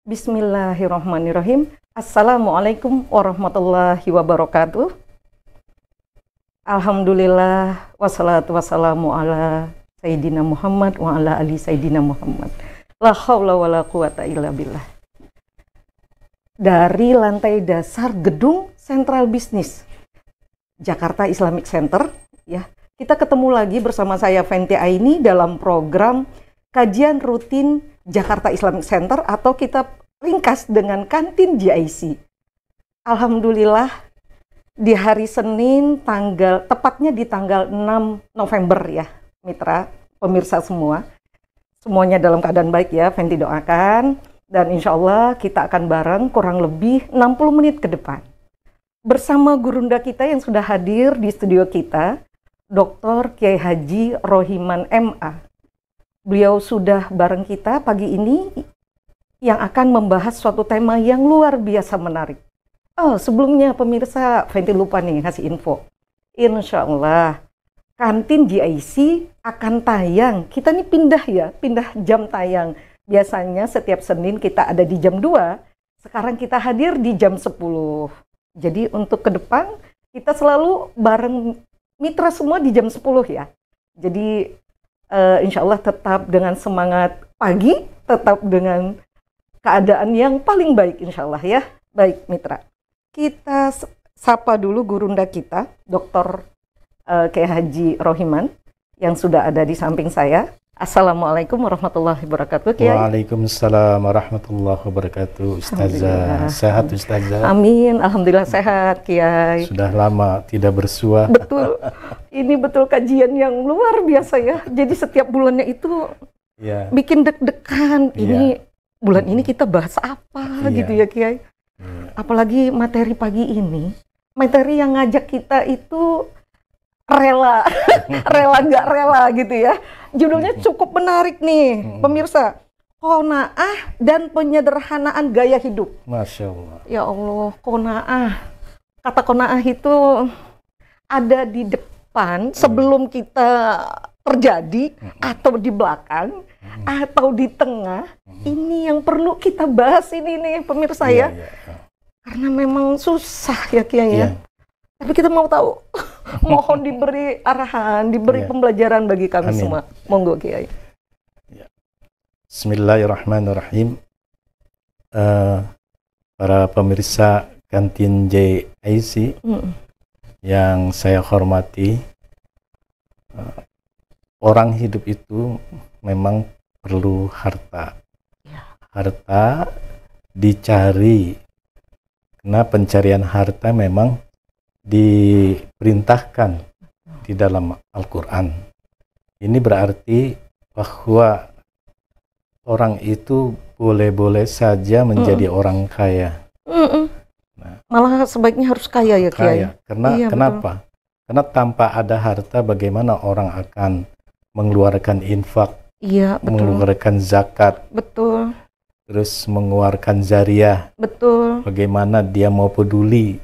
Bismillahirrahmanirrahim. Assalamualaikum warahmatullahi wabarakatuh. Alhamdulillah wassalatu wassalamu ala Sayyidina Muhammad wa ala ali Sayyidina Muhammad. La haula wa la quwata illa billah. Dari lantai dasar gedung Sentral Bisnis Jakarta Islamic Center, ya, kita ketemu lagi bersama saya Fenty Aini dalam program kajian rutin Jakarta Islamic Center atau kita ringkas dengan Kantin JIC. Alhamdulillah di hari Senin tepatnya di tanggal 6 November ya, mitra pemirsa semua. Semuanya dalam keadaan baik ya, Fenty doakan. Dan insya Allah kita akan bareng kurang lebih 60 menit ke depan. Bersama gurunda kita yang sudah hadir di studio kita, Dr. Kiai Haji Rohiman MA. Beliau sudah bareng kita pagi ini yang akan membahas suatu tema yang luar biasa menarik. Oh, sebelumnya pemirsa, Fenty lupa nih kasih info. Insya Allah Kantin JIC akan tayang. Kita nih pindah jam tayang. Biasanya setiap Senin kita ada di jam 2, sekarang kita hadir di jam 10. Jadi untuk ke depan kita selalu bareng mitra semua di jam 10 ya. Jadi insya Allah tetap dengan semangat pagi, tetap dengan keadaan yang paling baik insya Allah ya. Baik mitra, kita sapa dulu gurunda kita, Dr. Kiai Haji Rohiman yang sudah ada di samping saya. Assalamualaikum warahmatullahi wabarakatuh, Kiai. Waalaikumsalam warahmatullahi wabarakatuh. Ustazah, sehat Ustazah? Amin, alhamdulillah sehat, Kiai. Sudah lama tidak bersua. Betul, ini betul kajian yang luar biasa ya. Jadi setiap bulannya itu bikin deg-degan. Ini bulan ini kita bahas apa gitu ya, Kiai. Apalagi materi pagi ini, materi yang ngajak kita itu rela nggak rela gitu ya. Judulnya cukup menarik nih pemirsa, qanaah dan penyederhanaan gaya hidup. Masya Allah. Ya Allah, qanaah. Kata qanaah itu ada di depan sebelum kita terjadi, atau di belakang, atau di tengah. Ini yang perlu kita bahas ini nih pemirsa ya. Karena memang susah ya Kiai ya. Tapi kita mau tahu, mohon diberi arahan, diberi pembelajaran bagi kami semua. Monggo Kiai. Bismillahirrahmanirrahim. Para pemirsa Kantin JIC yang saya hormati, orang hidup itu memang perlu harta. Harta dicari, karena pencarian harta memang diperintahkan di dalam Al-Quran. Ini berarti bahwa orang itu boleh-boleh saja menjadi orang kaya. Nah, malah sebaiknya harus kaya ya Kiai. Karena kenapa? Betul. Karena tanpa ada harta bagaimana orang akan mengeluarkan infak, mengeluarkan zakat, terus mengeluarkan zariah, bagaimana dia mau peduli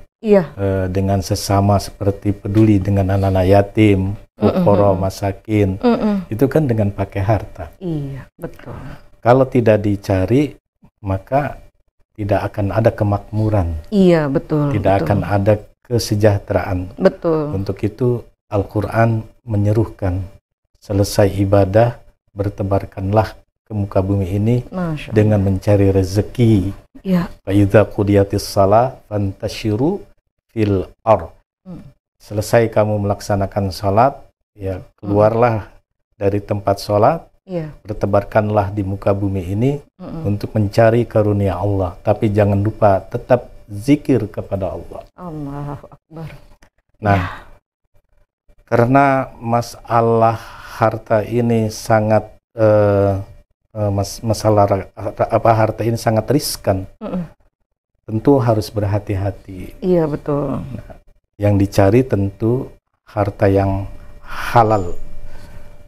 dengan sesama seperti peduli dengan anak-anak yatim, fuqara, masakin, itu kan dengan pakai harta. Iya, betul. Kalau tidak dicari, maka tidak akan ada kemakmuran. Iya, betul. Tidak akan ada kesejahteraan. Betul. Untuk itu Al-Quran menyerukan, selesai ibadah, bertebarkanlah ke muka bumi ini dengan mencari rezeki. Fa idza qudiyatis shalah fantashiru fil ardh. Selesai kamu melaksanakan salat, ya keluarlah dari tempat salat, bertebarkanlah di muka bumi ini untuk mencari karunia Allah. Tapi jangan lupa tetap zikir kepada Allah. Allahu Akbar. Nah, karena masalah harta ini sangat harta ini sangat riskan. Tentu harus berhati-hati. Iya, betul. Nah, yang dicari tentu harta yang halal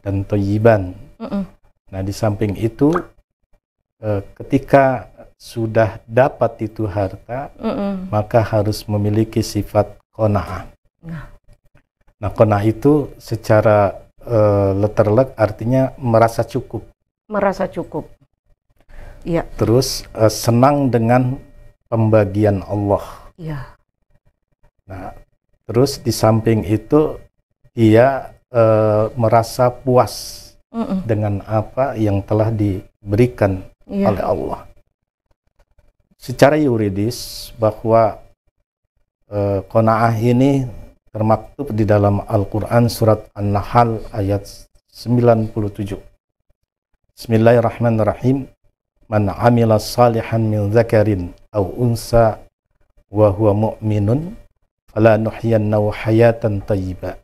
dan thayyiban. Nah, di samping itu ketika sudah dapat itu harta, maka harus memiliki sifat qanaah. Nah, qanaah itu secara letterlek artinya merasa cukup. Merasa cukup. Iya. Terus senang dengan pembagian Allah. Iya. Nah, terus di samping itu dia merasa puas dengan apa yang telah diberikan oleh Allah. Secara yuridis bahwa qanaah ini termaktub di dalam Al-Quran surat An-Nahl ayat 97. Bismillahirrahmanirrahim. Man amila salihan min dzakarin aw unsa wa huwa mu'minun fala nuhyiyannahu hayatan thayyibah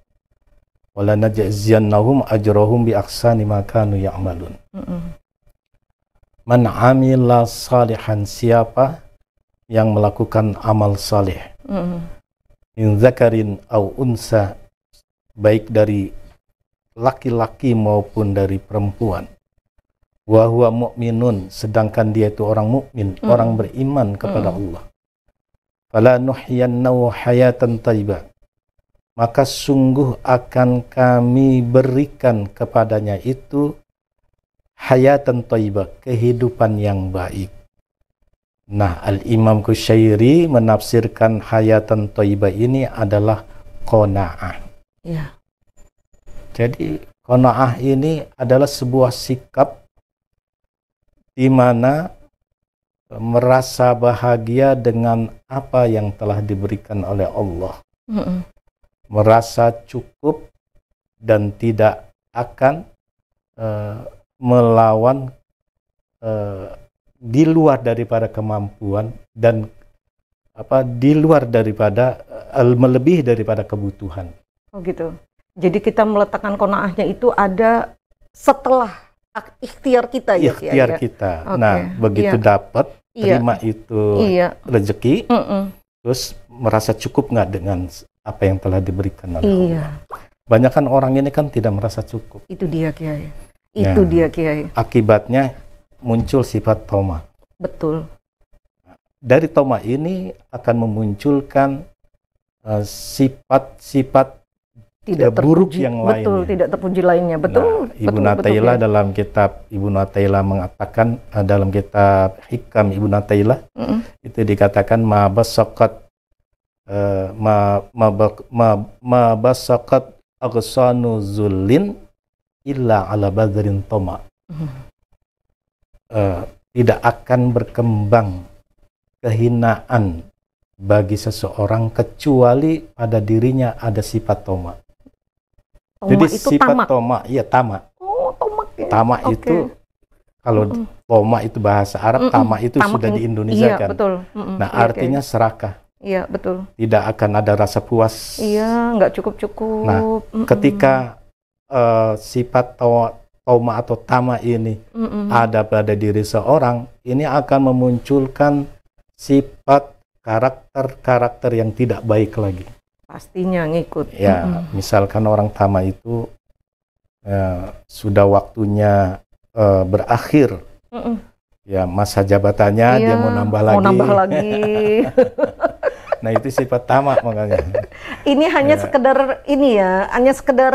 wa la najziyannahum ajrahum bi ahsani ma kanu ya'malun. Man amila salihan, siapa yang melakukan amal saleh, min zakarin au unsa, baik dari laki-laki maupun dari perempuan, wa huwa mu'minun, sedangkan dia itu orang mukmin, orang beriman kepada Allah, fala nuhyiyannahu hayatan thayyibah, maka sungguh akan kami berikan kepadanya itu hayatan thayyibah, kehidupan yang baik. Nah, Al-Imam Qushairi menafsirkan hayatan thayyibah ini adalah qanaah. Ya. Jadi qanaah ini adalah sebuah sikap di mana merasa bahagia dengan apa yang telah diberikan oleh Allah. Merasa cukup dan tidak akan melawan di luar daripada kemampuan dan di luar daripada melebihi daripada kebutuhan. Oh gitu. Jadi kita meletakkan qanaahnya itu ada setelah ikhtiar kita ya. Ikhtiar kita. Okay. Nah, begitu dapat terima itu rezeki, terus merasa cukup nggak dengan apa yang telah diberikan oleh Allah. Banyakan orang ini kan tidak merasa cukup. Itu dia Kiai. Itu dia Kiai. Akibatnya muncul sifat toma. Betul. Dari toma ini akan memunculkan sifat-sifat buruk yang lainnya. Betul, tidak terpuji lainnya. Betul. Nah, Ibnu Athaillah dalam kitab Ibnu Athaillah mengatakan dalam kitab Hikam Ibnu Athaillah itu dikatakan ma basaqat aghsanu zullin illa ala badrin toma. Tidak akan berkembang kehinaan bagi seseorang kecuali pada dirinya ada sifat toma. Jadi sifat toma, tama. Oh, toma. Ya. Tama itu kalau toma itu bahasa Arab, tama itu sudah diindonesiakan. Iya, betul. Nah, artinya serakah. Iya, betul. Tidak akan ada rasa puas. Iya, nggak cukup-cukup. Nah, ketika sifat toma atau tama ini ada pada diri seorang, ini akan memunculkan sifat karakter yang tidak baik lagi. Pastinya ngikut. Ya, misalkan orang tama itu sudah waktunya berakhir, ya masa jabatannya dia mau nambah lagi. Nah, itu sifat tamak makanya. Ini hanya sekedar hanya sekedar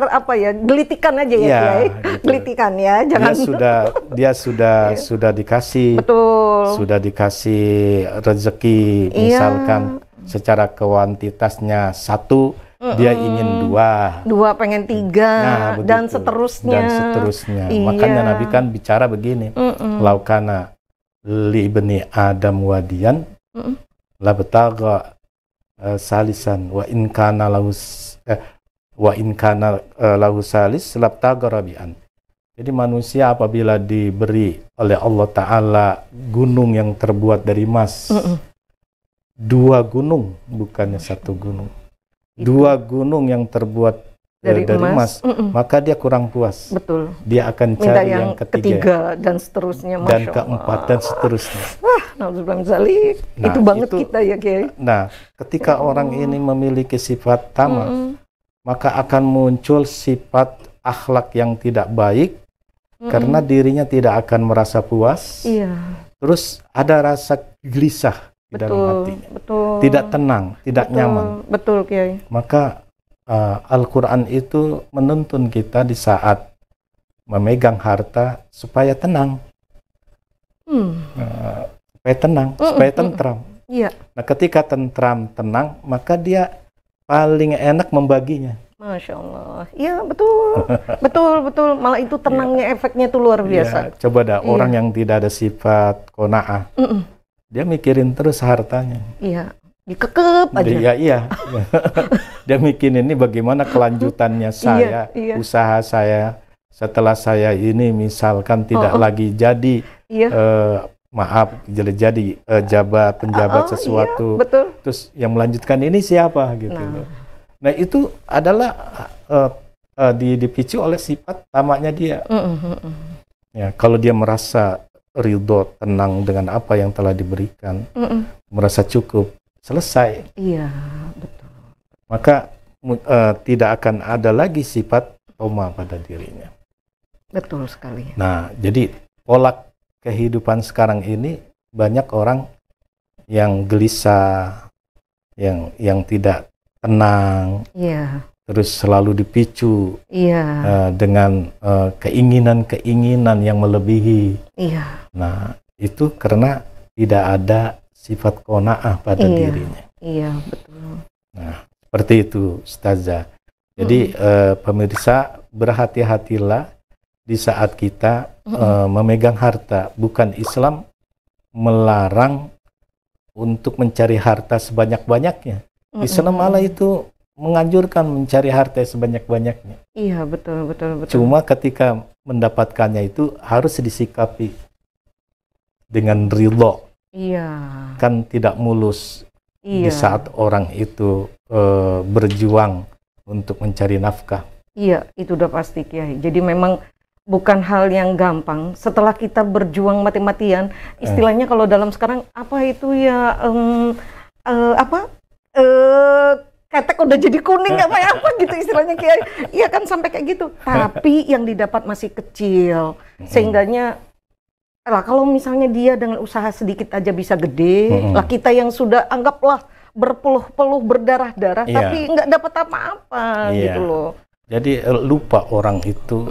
gelitikan aja ya, gitu. Gelitikan ya, jangan. Dia sudah dikasih. Betul. Sudah dikasih rezeki, misalkan secara kuantitasnya 1, dia ingin 2. 2 pengen 3, dan seterusnya. Makanya Nabi kan bicara begini, laukana li ibni Adam wadiyan la bataga salisan wa in kana lahu salis labtaga rabi'an. Jadi manusia apabila diberi oleh Allah Ta'ala gunung yang terbuat dari emas, 2 gunung, bukannya 1 gunung, 2 gunung yang terbuat dari emas, maka dia kurang puas. Betul. Dia akan cari yang ketiga dan seterusnya, dan keempat dan seterusnya. Nah, itu banget kita ya, Kiai. Nah, ketika orang ini memiliki sifat tama, maka akan muncul sifat akhlak yang tidak baik, karena dirinya tidak akan merasa puas. Terus ada rasa gelisah di dalam hatinya. Tidak tenang, tidak nyaman. Betul, Kiai. Maka Al-Quran itu menuntun kita di saat memegang harta supaya tenang. Supaya tenang, supaya tentram. Iya. Nah, ketika tentram, tenang, maka dia paling enak membaginya. Masya Allah. Iya, betul. betul. Malah itu tenangnya, efeknya itu luar biasa. Ya, coba dah, orang yang tidak ada sifat qanaah, dia mikirin terus hartanya. Iya. Dikekep aja. Iya. Dia mikirin ini bagaimana kelanjutannya saya, usaha saya setelah saya ini misalkan tidak lagi jadi, jadi penjabat sesuatu. Iya, betul. Terus yang melanjutkan ini siapa gitu. Nah itu adalah dipicu oleh sifat tamaknya dia. Ya, kalau dia merasa ridho, tenang dengan apa yang telah diberikan, merasa cukup, selesai. Iya, betul. Maka tidak akan ada lagi sifat toma pada dirinya. Betul sekali. Nah, jadi pola kehidupan sekarang ini banyak orang yang gelisah, yang tidak tenang, terus selalu dipicu dengan keinginan-keinginan yang melebihi. Nah, itu karena tidak ada sifat qanaah pada dirinya. Iya, betul. Nah, seperti itu, Ustazah. Jadi pemirsa, berhati-hatilah di saat kita memegang harta. Bukan Islam melarang untuk mencari harta sebanyak-banyaknya. Islam malah itu menganjurkan mencari harta sebanyak-banyaknya. Iya, betul. Cuma ketika mendapatkannya itu harus disikapi dengan ridho. Iya. Kan tidak mulus di saat orang itu berjuang untuk mencari nafkah. Iya, itu udah pasti, Kiai. Jadi memang bukan hal yang gampang. Setelah kita berjuang mati-matian, istilahnya kalau dalam sekarang apa itu ya ketek udah jadi kuning apa gitu istilahnya, Kiai. Iya kan sampai kayak gitu. Tapi yang didapat masih kecil, sehingganya lah kalau misalnya dia dengan usaha sedikit aja bisa gede, lah kita yang sudah anggaplah berpeluh-peluh berdarah-darah tapi nggak dapat apa-apa gitu loh. Jadi lupa orang itu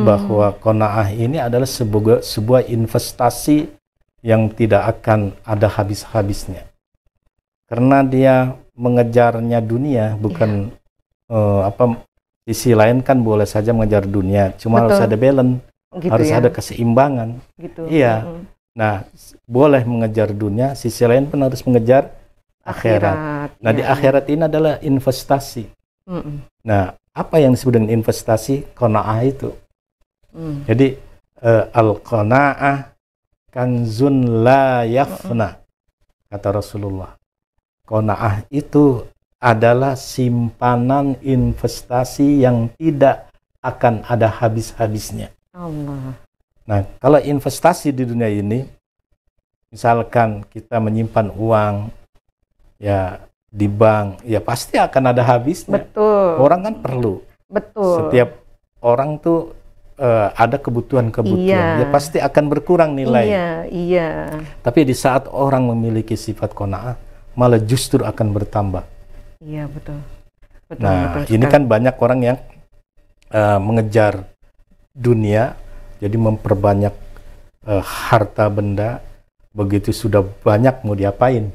bahwa qanaah ini adalah sebuah investasi yang tidak akan ada habis-habisnya. Karena dia mengejarnya dunia, bukan sisi lain kan boleh saja mengejar dunia, cuma harus ada balance, gitu harus ada keseimbangan. Gitu. Iya. Nah, boleh mengejar dunia, sisi lain pun harus mengejar akhirat. Nah, di akhirat ini adalah investasi. Nah, apa yang disebut dengan investasi? Qanaah itu. Jadi al-qanaah kanzun la yafna, kata Rasulullah. Qanaah itu adalah simpanan investasi yang tidak akan ada habis-habisnya. Allah. Nah, kalau investasi di dunia ini, misalkan kita menyimpan uang ya di bank, ya pasti akan ada habisnya. Betul. Orang kan perlu. Betul. Setiap orang tuh ada kebutuhan-kebutuhan. Ya pasti akan berkurang nilai. Iya. Tapi di saat orang memiliki sifat qanaah, malah justru akan bertambah. Iya, betul. Nah, ini kan banyak orang yang mengejar dunia, jadi memperbanyak harta benda, begitu sudah banyak mau diapain?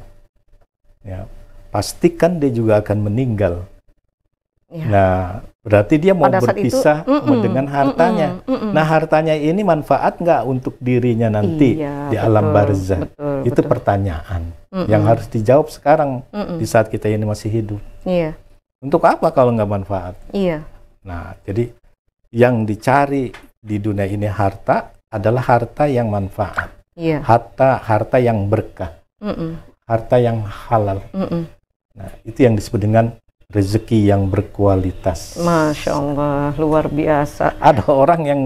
Ya, pastikan dia juga akan meninggal. Nah, berarti dia mau berpisah dengan hartanya. Nah, hartanya ini manfaat nggak untuk dirinya nanti di alam barzah? Itu pertanyaan yang harus dijawab sekarang di saat kita ini masih hidup. Iya. Untuk apa kalau nggak manfaat? Iya. Nah, jadi yang dicari di dunia ini harta adalah harta yang manfaat. Iya. Harta yang berkah. Harta yang halal. Nah, itu yang disebut dengan rezeki yang berkualitas. Masya Allah, luar biasa. Ada orang yang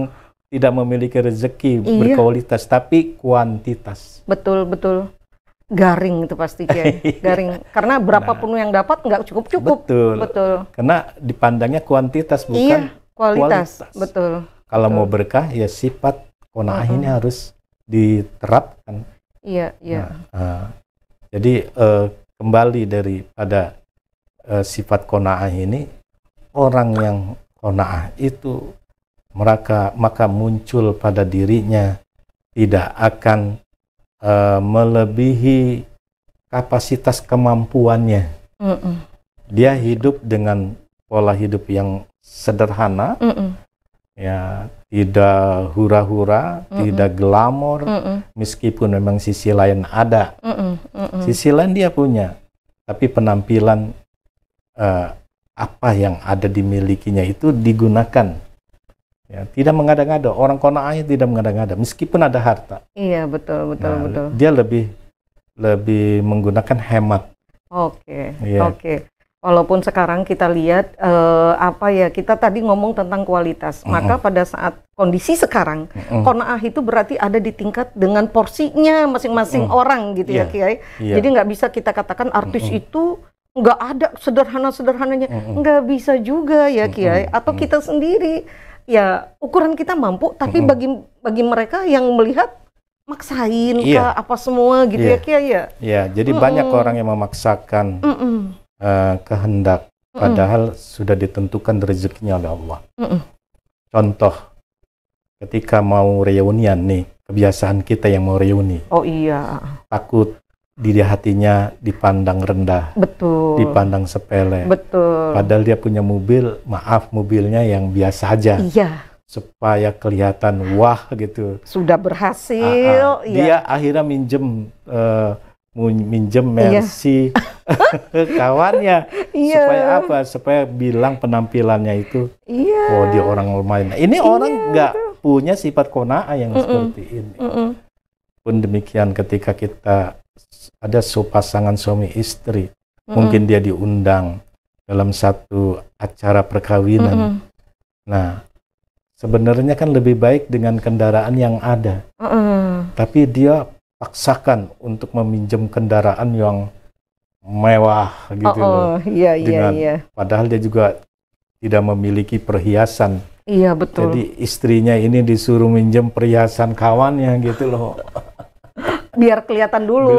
tidak memiliki rezeki berkualitas, tapi kuantitas. Betul. Garing itu pasti, Kiai. Garing. Karena berapapun yang dapat nggak cukup-cukup. Betul. Karena dipandangnya kuantitas, bukan kualitas. Betul. Kalau mau berkah, ya sifat qanaah ini harus diterapkan. Iya. Nah, jadi kembali daripada sifat qanaah ini, orang yang qanaah itu maka muncul pada dirinya tidak akan melebihi kapasitas kemampuannya. Dia hidup dengan pola hidup yang sederhana, ya, tidak hura-hura, tidak glamor, meskipun memang sisi lain ada, sisi lain dia punya, tapi penampilan apa yang ada dimilikinya itu digunakan, ya, tidak mengada-ngada. Orang Qanaah tidak mengada-ngada, meskipun ada harta. Iya, betul. Dia lebih menggunakan hemat. Oke. Walaupun sekarang kita lihat kita tadi ngomong tentang kualitas, maka pada saat kondisi sekarang Qanaah itu berarti ada di tingkat dengan porsinya masing-masing orang gitu ya Kiai. Jadi nggak bisa kita katakan artis itu nggak ada sederhana-sederhananya, nggak bisa juga ya Kiai. Atau kita sendiri ya ukuran kita mampu, tapi bagi mereka yang melihat maksain apa semua gitu ya Kiai ya. Iya, jadi banyak orang yang memaksakan kehendak, padahal sudah ditentukan rezekinya oleh Allah. Contoh, ketika mau reunian nih, kebiasaan kita yang mau reuni. Oh iya. Takut di hatinya dipandang rendah. Betul. Dipandang sepele. Betul. Padahal dia punya mobil, mobilnya yang biasa aja. Iya. Supaya kelihatan wah gitu. Sudah berhasil. Dia akhirnya minjem Mercy kawannya. Supaya apa? Supaya bilang penampilannya itu, oh dia orang lumayan. Ini orang nggak punya sifat qanaah yang seperti ini. Pun demikian ketika kita ada pasangan suami istri, mungkin dia diundang dalam satu acara perkawinan. Nah, sebenarnya kan lebih baik dengan kendaraan yang ada. Tapi dia paksakan untuk meminjam kendaraan yang mewah gitu loh. Padahal dia juga tidak memiliki perhiasan. Iya, betul. Jadi istrinya ini disuruh minjem perhiasan kawannya gitu loh. Biar kelihatan dulu.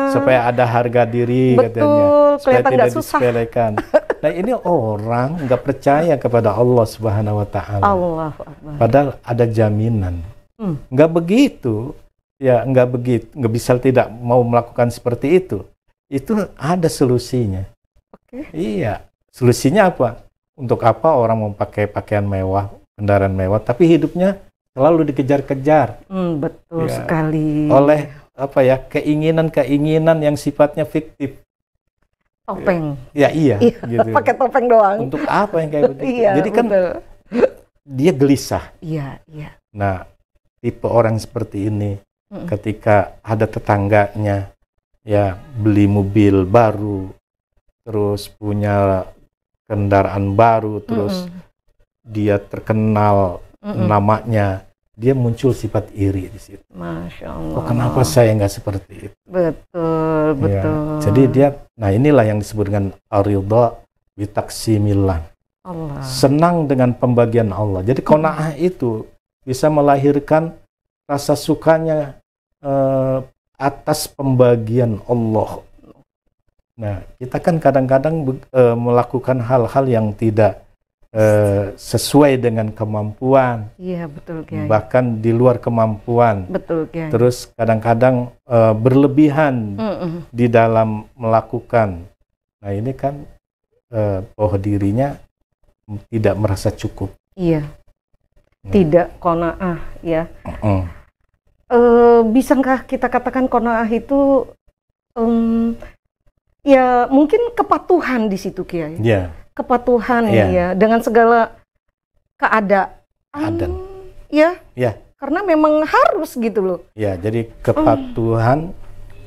Supaya ada harga diri. Betul, katanya. Supaya kelihatan tidak susah. disepelekan. Nah, ini orang nggak percaya kepada Allah Subhanahu wa Ta'ala. Padahal ada jaminan. Nggak begitu. Ya, nggak bisa tidak mau melakukan seperti itu. Itu ada solusinya. Iya, solusinya apa? Untuk apa orang mau pakai pakaian mewah, kendaraan mewah, tapi hidupnya selalu dikejar-kejar. Betul sekali. Oleh keinginan-keinginan yang sifatnya fiktif. Topeng. Ya iya. Gitu. Pakai topeng doang. Untuk apa yang kayak begitu? Jadi kan dia gelisah. Iya. Nah, tipe orang seperti ini. Ketika ada tetangganya ya beli mobil baru, terus punya kendaraan baru, terus dia terkenal namanya, dia muncul sifat iri di situ. Masya Allah. Oh, kenapa saya nggak seperti itu? Betul. Ya, jadi dia, nah inilah yang disebut dengan ar-ridha bi taqsimillah. Senang dengan pembagian Allah. Jadi qanaah itu bisa melahirkan rasa sukanya atas pembagian Allah. Nah, kita kan kadang-kadang melakukan hal-hal yang tidak sesuai dengan kemampuan. Iya, betul Kiai. Bahkan di luar kemampuan. Betul Kiai. Terus kadang-kadang berlebihan di dalam melakukan. Nah, ini kan bahwa dirinya tidak merasa cukup. Iya. Tidak qanaah ya. Bisakah kita katakan qanaah itu ya mungkin kepatuhan di situ Kiai. Iya. Kepatuhan ya dengan segala keadaan. Ya. Iya. Karena memang harus gitu loh. Ya, jadi kepatuhan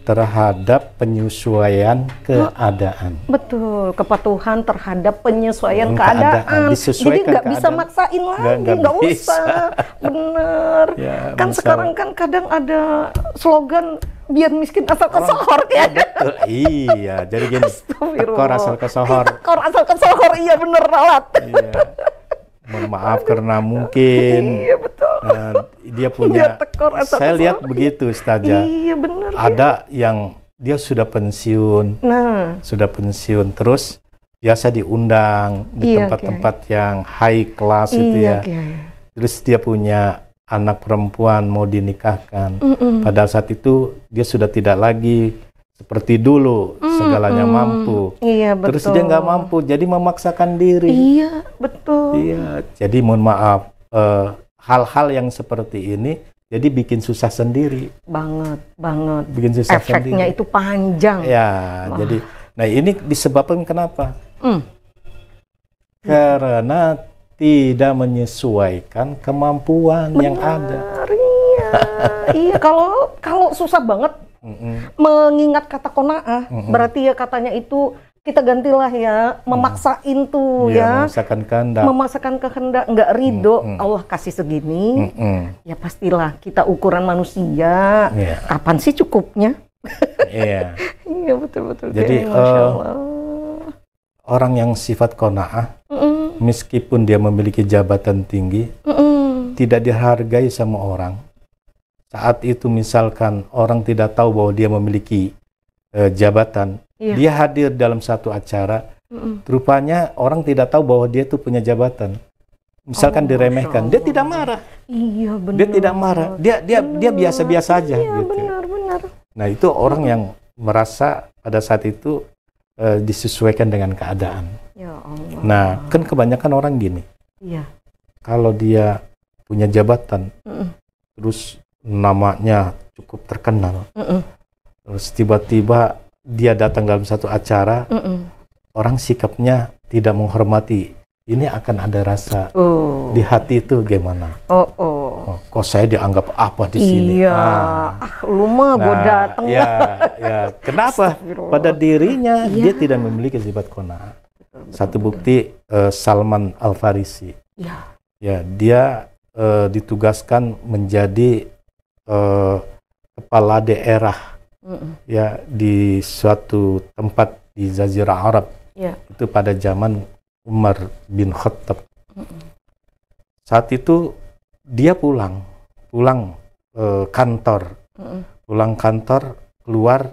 terhadap penyesuaian keadaan. Betul, kepatuhan terhadap penyesuaian keadaan. Jadi nggak bisa maksain lagi, nggak usah. Bener. Ya, kan sekarang kan kadang ada slogan biar miskin asal kesohor ya. Betul, iya. Jadi gini, tekor asal kesohor. Tekor asal kesohor, iya bener ralat. Iya. Mohon maaf karena mungkin dia punya, saya lihat begitu Ustazah. Iya benar. Ada yang dia sudah pensiun, terus biasa diundang di tempat-tempat yang high class itu ya. Terus dia punya anak perempuan mau dinikahkan. Pada saat itu dia sudah tidak lagi seperti dulu segalanya mampu. Iya, betul. Terus dia nggak mampu, jadi memaksakan diri. Iya, betul. Iya, jadi mohon maaf, hal-hal yang seperti ini jadi bikin susah sendiri. Banget. Bikin susah sendiri. Efeknya itu panjang. Ya, jadi, nah ini disebabkan kenapa? Karena tidak menyesuaikan kemampuan yang ada. Iya, kalau susah banget mengingat kata qanaah, berarti ya katanya itu kita gantilah ya, memaksain tuh ya. Memaksakan kehendak, nggak ridho. Allah kasih segini, ya pastilah kita ukuran manusia. Kapan sih cukupnya? Iya, betul. Jadi orang yang sifat qanaah, meskipun dia memiliki jabatan tinggi, tidak dihargai sama orang. Saat itu misalkan orang tidak tahu bahwa dia memiliki jabatan, dia hadir dalam satu acara, rupanya orang tidak tahu bahwa dia itu punya jabatan. Misalkan diremehkan, dia tidak marah. Iya, benar. Dia tidak marah, dia biasa-biasa aja. Iya, gitu. Benar. Nah itu orang yang merasa pada saat itu disesuaikan dengan keadaan. Ya Allah. Nah, kan kebanyakan orang gini. Iya. Kalau dia punya jabatan, terus namanya cukup terkenal, terus tiba-tiba dia datang dalam satu acara, orang sikapnya tidak menghormati. Ini akan ada rasa di hati itu gimana? Kok saya dianggap apa di sini? Iya, lu mah gue datang. Ya. Kenapa? Pada dirinya dia tidak memiliki sifat qanaah. Satu bukti Salman Al-Farisi. Ya, dia ditugaskan menjadi kepala daerah ya di suatu tempat di Jazirah Arab. Itu pada zaman Umar bin Khattab. Saat itu dia pulang kantor, keluar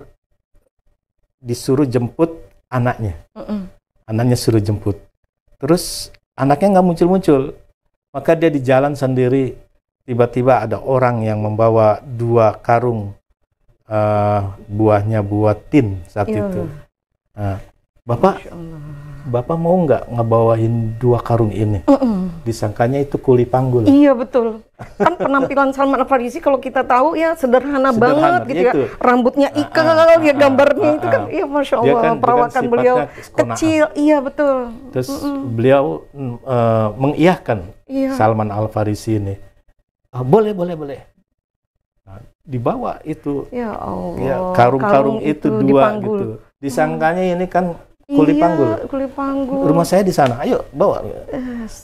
disuruh jemput anaknya. Anaknya suruh jemput. Terus anaknya nggak muncul-muncul. Maka dia di jalan sendiri. Tiba-tiba ada orang yang membawa 2 karung buahnya buah tin saat itu. Bapak mau nggak ngebawain 2 karung ini? Disangkanya itu kuli panggul. Iya, betul. Kan penampilan Salman Al-Farisi kalau kita tahu ya sederhana banget gitu itu. Ya. Rambutnya ikal ya gambarnya itu kan. Iya, Masya Allah. Kan perawakan beliau kecil. Iya, betul. Terus beliau mengiyakan Salman Al-Farisi ini. Boleh. Nah, dibawa itu. Ya Allah. Ya, karung-karung itu 2 gitu. Disangkanya ini kan kuli panggul. Rumah saya di sana. Ayo bawa.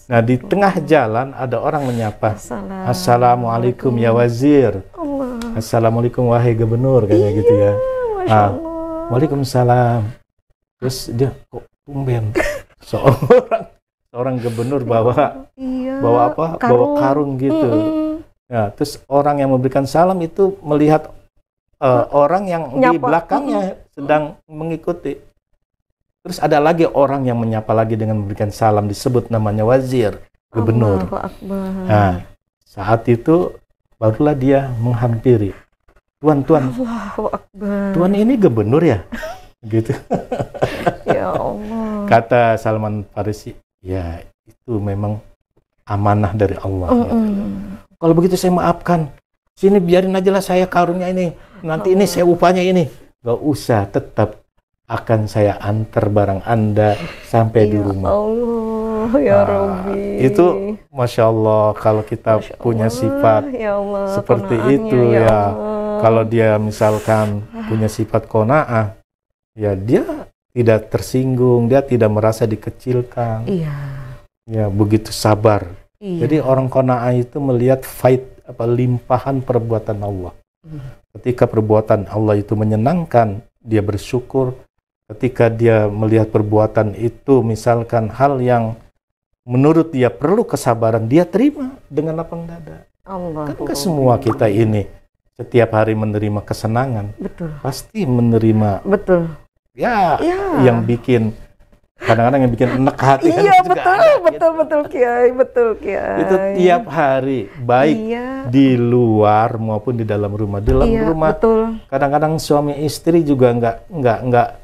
Nah, di tengah jalan ada orang menyapa. Assalamualaikum ya wazir. Assalamualaikum wahai gubernur, kayak gitu ya. Waalaikumsalam. Terus dia kok tumben seorang gubernur bawa apa? Bawa karung gitu. Nah, terus orang yang memberikan salam itu melihat orang yang di belakangnya sedang mengikuti. Terus ada lagi orang yang menyapa lagi dengan memberikan salam, disebut namanya wazir, gubernur. Nah, saat itu barulah dia menghampiri. Tuan, Tuan ini gubernur ya? Gitu. Ya Allah. Kata Salman Farisi, ya itu memang amanah dari Allah. Gitu. Kalau begitu saya maafkan. Sini biarin aja lah saya karungnya ini. Nanti ini saya upahnya ini. Gak usah, tetap akan saya antar barang Anda sampai di rumah. Allah, ya Rabbi. Itu Masya Allah, kalau kita punya sifat seperti itu ya. Kalau dia misalkan punya sifat qanaah, ya dia tidak tersinggung, dia tidak merasa dikecilkan. Ya, begitu sabar. Jadi orang qanaah itu melihat limpahan perbuatan Allah. Ketika perbuatan Allah itu menyenangkan, dia bersyukur. Ketika dia melihat perbuatan itu misalkan hal yang menurut dia perlu kesabaran, dia terima dengan lapang dada. Kan semua kita ini setiap hari menerima kesenangan. Pasti menerima. Ya, yang bikin kadang-kadang yang bikin enek hati. Iya betul Kiai, betul Kiai. Itu tiap hari, baik di luar maupun di dalam rumah. Di dalam rumah, kadang-kadang suami istri juga nggak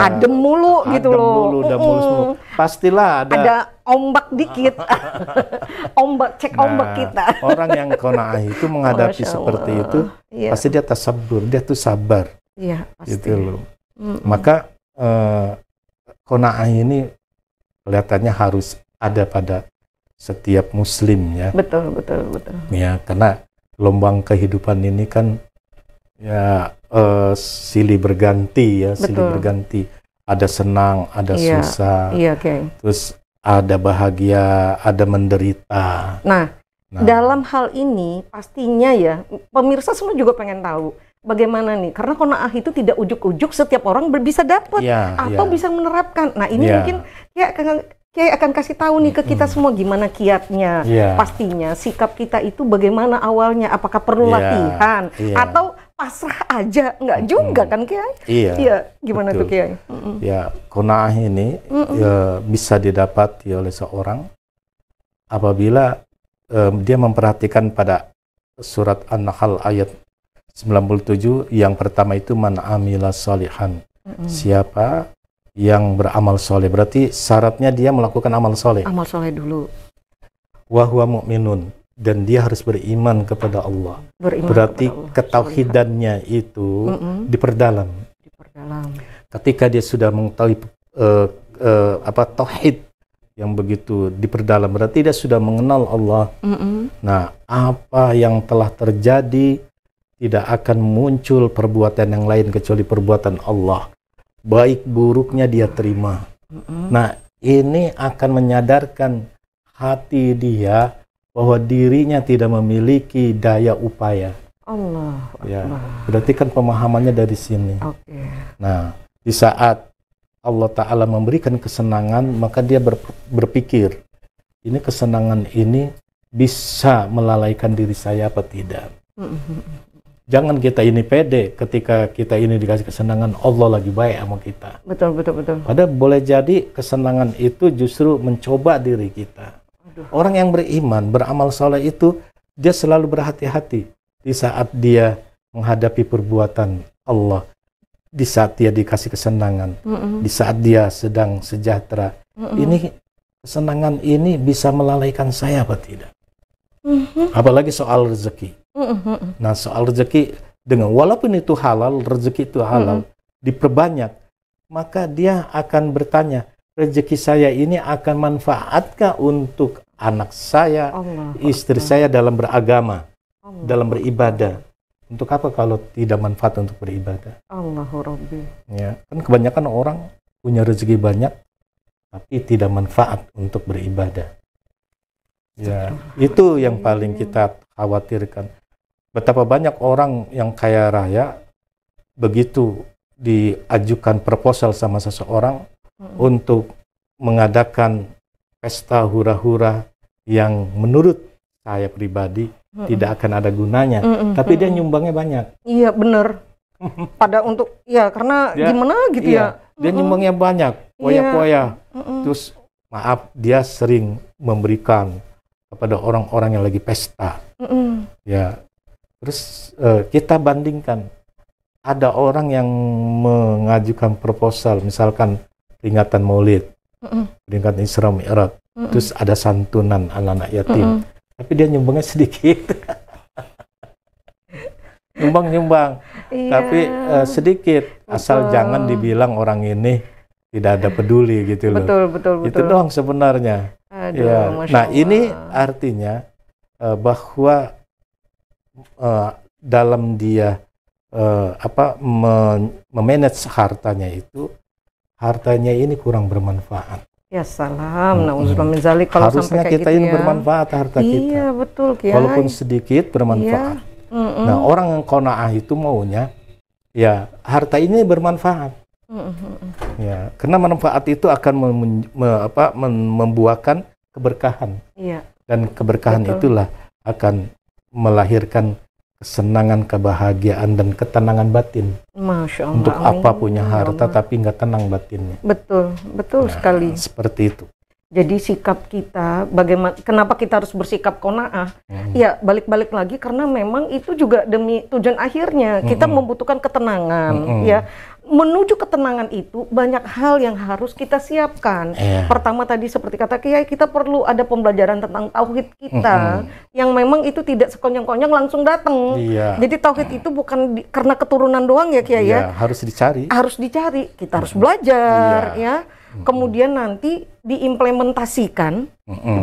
adem mulu gitu loh. Udah mulus. Pastilah ada ombak dikit. ombak kita. Orang yang qanaah itu menghadapi seperti itu, pasti dia tasabur, dia tuh sabar. Iya, pasti. Gitu loh. Maka qanaah ini kelihatannya harus ada pada setiap muslim ya. Betul. Ya, karena gelombang kehidupan ini kan ya silih berganti ya, silih berganti. Ada senang, ada susah. Iya, terus ada bahagia, ada menderita. Nah, dalam hal ini pastinya ya, pemirsa semua juga pengen tahu bagaimana nih, karena qanaah itu tidak ujuk-ujuk setiap orang bisa dapat atau bisa menerapkan. Nah, ini mungkin Kiai akan kasih tahu nih ke kita semua gimana kiatnya. Pastinya sikap kita itu bagaimana awalnya, apakah perlu latihan atau pasrah aja, nggak juga kan Kiai? Iya, gimana tuh Kiai? Ya, qanaah ini bisa didapati oleh seorang apabila dia memperhatikan pada surat An-Nahl ayat 97 yang pertama itu man amila sholihan. Siapa yang beramal soleh, berarti syaratnya dia melakukan amal soleh. Amal soleh dulu. Wa huwa mu'minun, dan dia harus beriman kepada Allah. Berarti kepada Allah. Ketauhidannya itu diperdalam. Ketika dia sudah mengetahui tauhid yang begitu diperdalam, berarti dia sudah mengenal Allah. Nah, apa yang telah terjadi tidak akan muncul perbuatan yang lain kecuali perbuatan Allah. Baik buruknya dia terima. Nah, ini akan menyadarkan hati dia bahwa dirinya tidak memiliki daya upaya. Allah. Ya, berarti kan pemahamannya dari sini. Nah, di saat Allah Ta'ala memberikan kesenangan, maka dia berpikir, ini kesenangan ini bisa melalaikan diri saya apa tidak? Jangan kita ini pede ketika kita ini dikasih kesenangan, Allah lagi baik sama kita. Betul. Padahal boleh jadi kesenangan itu justru mencoba diri kita. Orang yang beriman, beramal soleh itu, dia selalu berhati-hati di saat dia menghadapi perbuatan Allah, di saat dia dikasih kesenangan, di saat dia sedang sejahtera. Ini kesenangan ini bisa melalaikan saya apa tidak? Apalagi soal rezeki. Nah, soal rezeki, dengan walaupun itu halal, rezeki itu halal, diperbanyak, maka dia akan bertanya, rezeki saya ini akan manfaatkah untuk anak saya, istri saya dalam beragama, dalam beribadah? Untuk apa kalau tidak manfaat untuk beribadah? Allahu Rabbi. Ya, kan kebanyakan orang punya rezeki banyak, tapi tidak manfaat untuk beribadah. Ya, itu yang paling kita khawatirkan. Betapa banyak orang yang kaya raya, begitu diajukan proposal sama seseorang untuk mengadakan pesta hura-hura yang menurut saya pribadi tidak akan ada gunanya, tapi dia nyumbangnya banyak. Iya, benar. Pada untuk, ya karena gimana gitu ya. Dia nyumbangnya banyak, poya-poya. Terus maaf, dia sering memberikan kepada orang-orang yang lagi pesta. Ya. Terus kita bandingkan, ada orang yang mengajukan proposal, misalkan peringatan Maulid, peringatan Isra Mi'raj, terus ada santunan anak-anak yatim, tapi dia nyumbangnya sedikit. nyumbang, tapi sedikit, asal jangan dibilang orang ini tidak ada peduli gitu loh. Betul. Itu doang sebenarnya. Nah, ini artinya bahwa dalam dia memanage hartanya itu, hartanya ini kurang bermanfaat. Ya salam, na'udzubillah min dzalik. Kalau harusnya sampai kita gitu ini bermanfaat harta kita. Iya, betul Kiai. Walaupun sedikit bermanfaat. Nah, orang yang qanaah itu maunya ya harta ini bermanfaat. Ya, karena manfaat itu akan membuahkan keberkahan. Dan keberkahan itulah akan melahirkan kesenangan, kebahagiaan, dan ketenangan batin. Masya Allah. Untuk apa punya harta tapi nggak tenang batinnya. Betul, betul sekali. Seperti itu. Jadi sikap kita, bagaimana? Kenapa kita harus bersikap qanaah? Ya balik-balik lagi karena memang itu juga demi tujuan akhirnya kita membutuhkan ketenangan. Ya, menuju ketenangan itu banyak hal yang harus kita siapkan. Pertama tadi seperti kata Kiai, kita perlu ada pembelajaran tentang tauhid kita yang memang itu tidak sekonyong-konyong langsung datang. Jadi tauhid itu bukan karena keturunan doang ya Kiai ya. Harus dicari. Harus dicari. Kita harus belajar ya. Kemudian nanti diimplementasikan.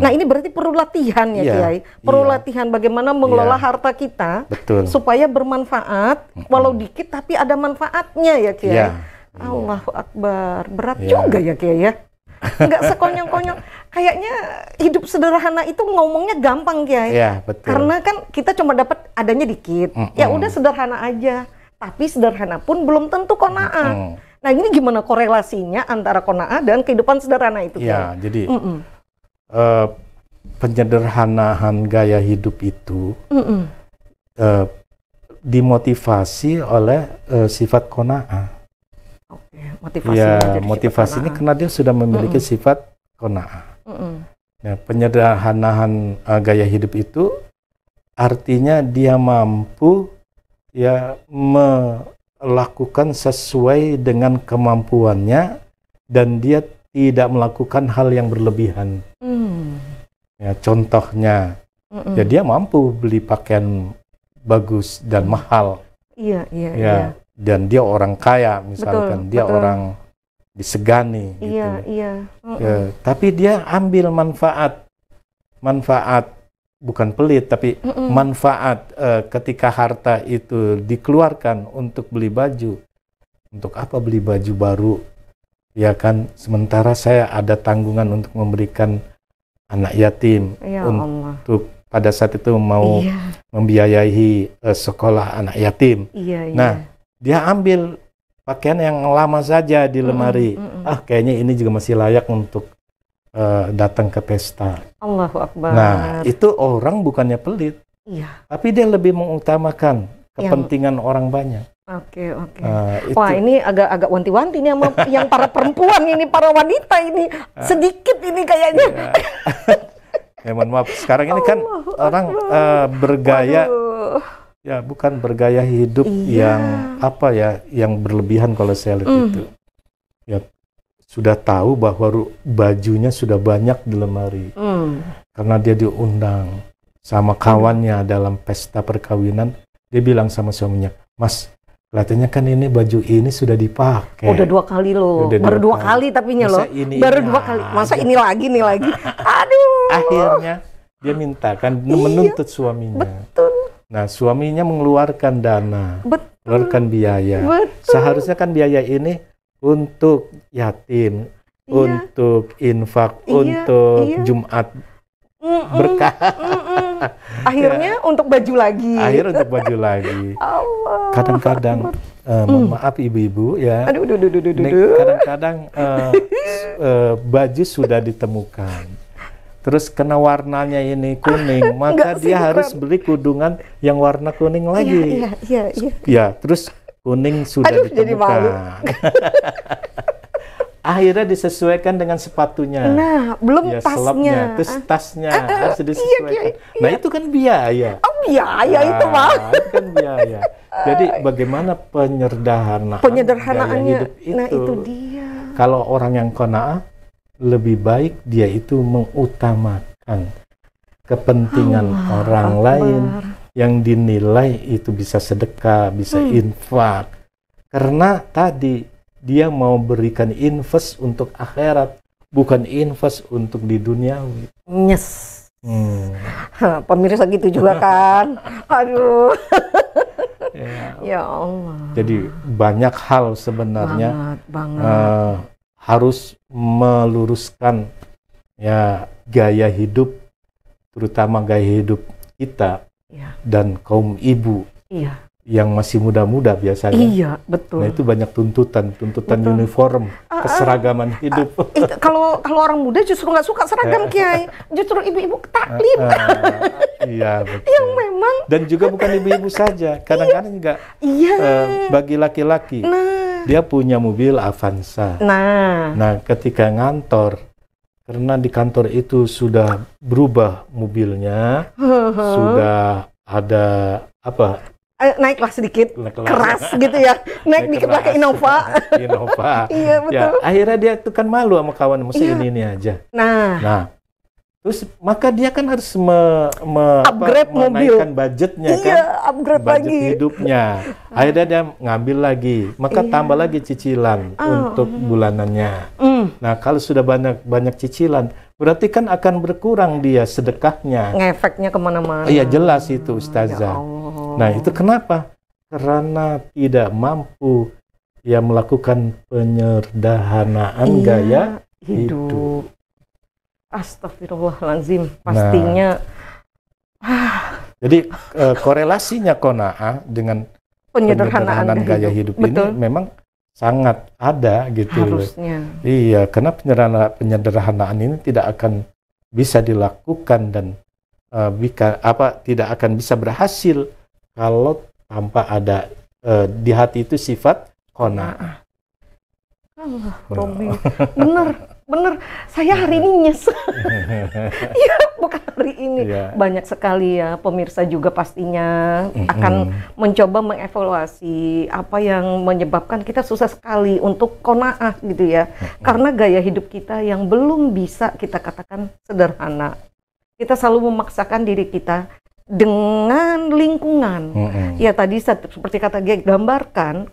Nah ini berarti perlu latihan ya Kiai. Perlu latihan bagaimana mengelola harta kita supaya bermanfaat, walau dikit tapi ada manfaatnya ya Kiai. Allahu Akbar, berat juga ya Kiai ya. Nggak sekonyong-konyong. Kayaknya hidup sederhana itu ngomongnya gampang Kiai. Karena kan kita cuma dapat adanya dikit. Ya udah sederhana aja. Tapi sederhana pun belum tentu qanaah. Nah ini gimana korelasinya antara qanaah dan kehidupan sederhana itu? Ya, jadi penyederhanaan gaya hidup itu dimotivasi oleh sifat qanaah. Motivasi ini karena dia sudah memiliki sifat qanaah. Nah, penyederhanaan gaya hidup itu artinya dia mampu ya melakukan sesuai dengan kemampuannya dan dia tidak melakukan hal yang berlebihan. Ya, contohnya, ya dia mampu beli pakaian bagus dan mahal. Ya, dan dia orang kaya misalkan, dia orang disegani. Gitu. Ya, tapi dia ambil manfaat bukan pelit, tapi manfaat ketika harta itu dikeluarkan untuk beli baju. Untuk apa beli baju baru? Ya kan, sementara saya ada tanggungan untuk memberikan anak yatim. Untuk pada saat itu mau membiayai sekolah anak yatim. Nah, dia ambil pakaian yang lama saja di lemari. Kayaknya ini juga masih layak untuk datang ke pesta. Allahu Akbar. Nah, itu orang bukannya pelit, tapi dia lebih mengutamakan kepentingan orang banyak. Wah, ini agak wanti-wanti nih sama yang para perempuan ini, para wanita ini. Sedikit ini kayaknya. Ya, mohon maaf. Sekarang ini kan orang bergaya, ya bukan bergaya hidup yang apa ya, yang berlebihan kalau saya lihat itu. Ya, sudah tahu bahwa bajunya sudah banyak di lemari karena dia diundang sama kawannya dalam pesta perkawinan. Dia bilang sama suaminya, "Mas, kelihatannya kan ini baju ini sudah dipakai." Udah 2 kali loh, baru 2 kali tapinya loh, baru 2 kali. Masa ini lagi nih lagi? Aduh. Akhirnya dia minta kan menuntut suaminya. Nah, suaminya mengeluarkan dana, mengeluarkan biaya. Seharusnya kan biaya ini untuk yatim, untuk infak, untuk Jumat berkah. Akhirnya untuk baju lagi. Kadang-kadang, mohon maaf ibu-ibu ya. Kadang-kadang baju sudah ditemukan, terus kena warnanya ini kuning, maka dia harus beli kudungan yang warna kuning lagi. Ya, terus kuning sudah ditemukan. Akhirnya disesuaikan dengan sepatunya. Nah, belum ya, tasnya. Selopnya, terus tasnya harus disesuaikan. Nah, itu kan biaya. Biaya itu mah. Itu kan biaya. Jadi bagaimana penyederhanaannya hidup itu? Nah, itu dia. Kalau orang yang qanaah, lebih baik dia itu mengutamakan kepentingan orang lain yang dinilai itu bisa sedekah, bisa infak. Karena tadi dia mau berikan invest untuk akhirat, bukan invest untuk di duniawi. Pemirsa gitu juga kan. Aduh. Ya Allah. Jadi banyak hal sebenarnya harus meluruskan ya gaya hidup, terutama gaya hidup kita dan kaum ibu. Yang masih muda-muda biasanya. Betul. Nah, itu banyak tuntutan uniform, keseragaman hidup. Kalau orang muda justru nggak suka seragam Kiai, justru ibu-ibu taklif. Iya, betul. Yang memang Dan juga bukan ibu-ibu saja, kadang-kadang juga bagi laki-laki. Dia punya mobil Avanza. Nah, ketika ngantor, karena di kantor itu sudah berubah mobilnya, sudah ada apa? Naiklah sedikit, keras gitu ya. Naik dikit lah ke Innova. Iya, betul. Ya, akhirnya dia tuh kan malu sama kawan, mesti ini aja. Nah, terus maka dia kan harus upgrade mobil, menaikkan budgetnya kan, upgrade budget lagi hidupnya. Akhirnya dia ngambil lagi, maka tambah lagi cicilan untuk bulanannya. Nah, kalau sudah banyak cicilan, berarti kan akan berkurang dia sedekahnya. Ngefeknya kemana-mana. Iya, jelas itu Ustazah. Nah, itu kenapa? Karena tidak mampu melakukan penyederhanaan gaya hidup. Astagfirullahaladzim, pastinya. Jadi korelasinya qanaah dengan penyederhanaan gaya hidup ini memang sangat ada gitu. Harusnya. Iya, karena penyederhanaan ini tidak akan bisa dilakukan dan tidak akan bisa berhasil kalau tanpa ada di hati itu sifat qanaah. Allah, Robi, bener. Saya hari ini nyesel. Iya, bukan hari ini. Banyak sekali ya pemirsa juga pastinya akan mencoba mengevaluasi apa yang menyebabkan kita susah sekali untuk qanaah gitu ya. Karena gaya hidup kita yang belum bisa kita katakan sederhana. Kita selalu memaksakan diri kita dengan lingkungan. Ya tadi seperti kata Gia gambarkan,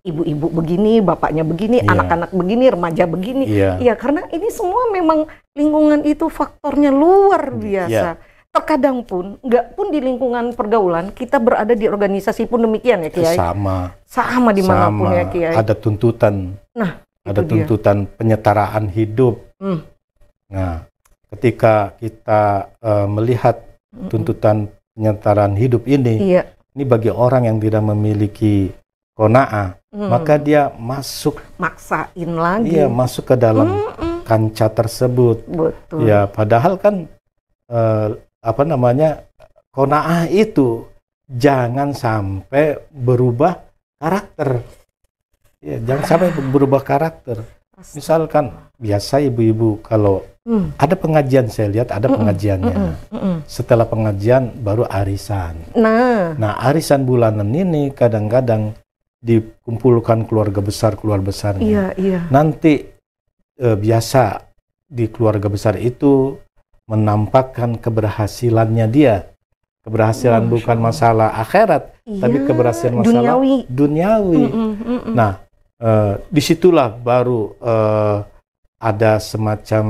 ibu-ibu begini, bapaknya begini, anak-anak begini, remaja begini. Ya karena ini semua memang lingkungan itu faktornya luar biasa. Terkadang pun, nggak pun di lingkungan pergaulan, kita berada di organisasi pun demikian ya Kiai. Sama dimanapun ya Kiai. Ada tuntutan. Ada tuntutan penyetaraan hidup. Nah, ketika kita melihat tuntutan penyetaraan hidup ini bagi orang yang tidak memiliki qanaah, maka dia maksain lagi. Iya, masuk ke dalam kancah tersebut. Betul. Ya, padahal kan qanaah itu jangan sampai berubah karakter. Ya, jangan sampai berubah karakter. Misalkan biasa ibu-ibu kalau ada pengajian, saya lihat ada pengajiannya. Setelah pengajian baru arisan. Nah, arisan bulanan ini kadang-kadang dikumpulkan keluarga besarnya. Nanti biasa di keluarga besar itu menampakkan keberhasilannya dia. Keberhasilan bukan masalah akhirat, tapi keberhasilan masalah duniawi. Nah, disitulah baru ada semacam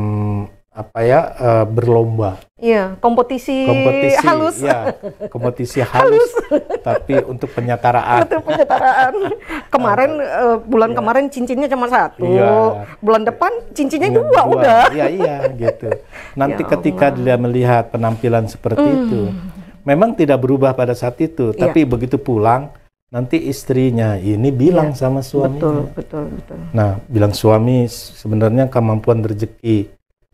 berlomba. Kompetisi halus. Ya, kompetisi halus. Tapi untuk penyetaraan. Kemarin bulan kemarin cincinnya cuma satu. Bulan depan cincinnya dua udah. Iya gitu. Nanti ketika dia melihat penampilan seperti itu, memang tidak berubah pada saat itu, tapi begitu pulang nanti istrinya ini bilang sama suaminya. Betul. Nah, bilang suami sebenarnya kemampuan rezeki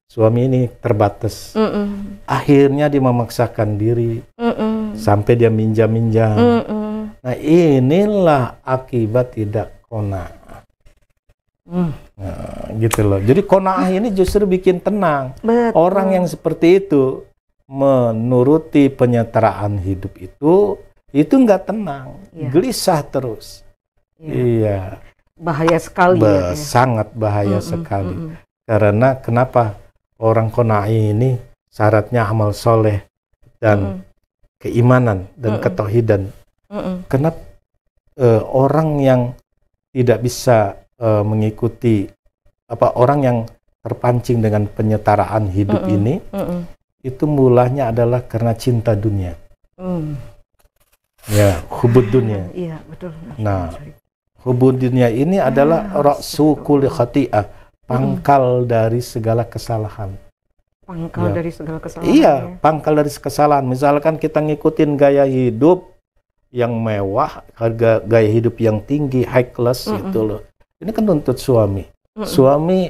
suami ini terbatas. Akhirnya dia memaksakan diri sampai dia minjam-minjam. Nah, inilah akibat tidak qanaah. Nah, gitu loh. Jadi qanaah ini justru bikin tenang. Orang yang seperti itu menuruti penyetaraan hidup itu nggak tenang, gelisah terus. Iya. Bahaya sekali. Sangat bahaya sekali. Karena kenapa? Orang qanaah ini syaratnya amal soleh dan keimanan dan ketauhidan. Karena orang yang tidak bisa mengikuti orang yang terpancing dengan penyetaraan hidup ini, itu mulanya adalah karena cinta dunia. Ya, hubud dunia. Iya, betul. Nah, hubud dunia ini adalah ra'su kulli khati'ah, pangkal dari segala kesalahan. Dari segala kesalahan. Iya, pangkal dari kesalahan. Misalkan kita ngikutin gaya hidup yang mewah, harga gaya hidup yang tinggi, high class gitu loh. Ini kan nuntut suami. Suami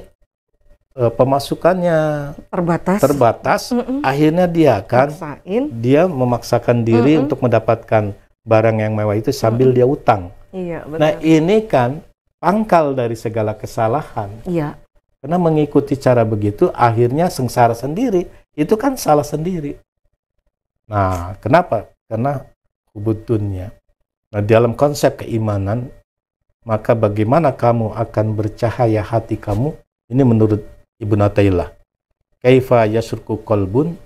pemasukannya terbatas, akhirnya dia memaksakan diri untuk mendapatkan barang yang mewah itu sambil dia utang. Iya, betul. Nah ini kan pangkal dari segala kesalahan. Iya. Karena mengikuti cara begitu akhirnya sengsara sendiri. Itu kan salah sendiri. Nah kenapa? Karena hubudunnya. Nah dalam konsep keimanan, maka bagaimana kamu akan bercahaya hati kamu? Ini menurut Ibnu Athaillah. Kaifa yasruku qalbun